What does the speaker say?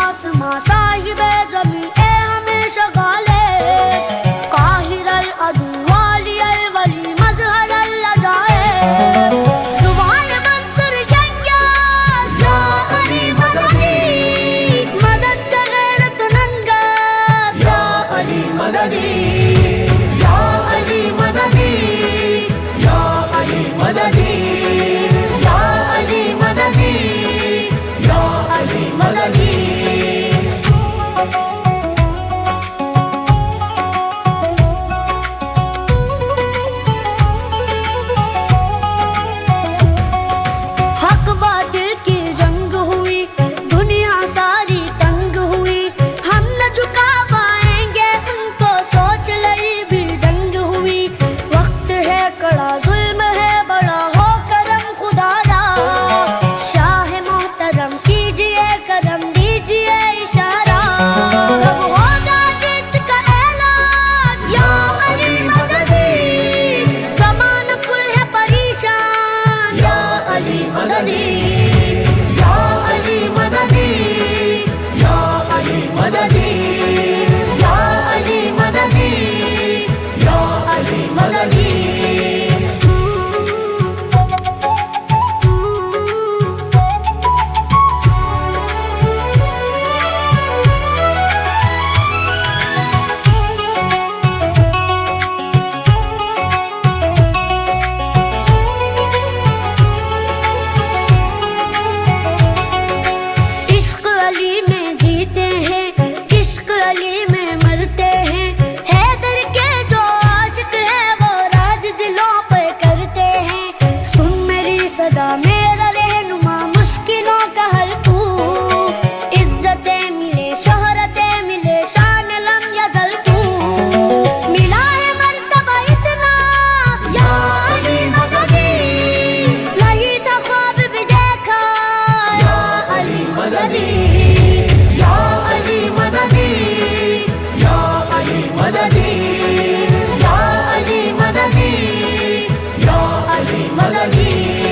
आसमां साहिब जमी ए हमेशा गाले काहिर अदू वाली वली मजहर अल्लाह जाए जुबान मंसूर जंगा या अली मददी मदद गैरत नंगा या अली मददी या अली मददी या अली मददी या अली मददी या अली मददी हक बातिल की जंग हुई दुनिया सारी तंग हुई हम न झुका पाएंगे उनको सोच लई भी दंग हुई वक्त है कड़ा जुल्म है बड़ा हो करम खुदारा शाह मोहतरम कीजिए करम दीजिए इशारा कब होगा जीत का ऐलान या अली मददी समान कुल है परेशान या अली मददी या अली मददी या अली मददी या अली मददी या अली मददी इश्क अली में जीते हैं इश्क अली में मरते हैं हैदर के जो आशिक है वो राज दिलों पे करते हैं सुन मेरी सदा मेरा रहनुमा मुश्किलों का हल तू इज्जतें मिले शोहरतें मिले शान लम यज़ल तू मिला है मर्तबा इतना या अली मददी नहीं था ख्वाब भी देखा या अली मददी या अली मददी या अली मददी या अली मददी या अली मददी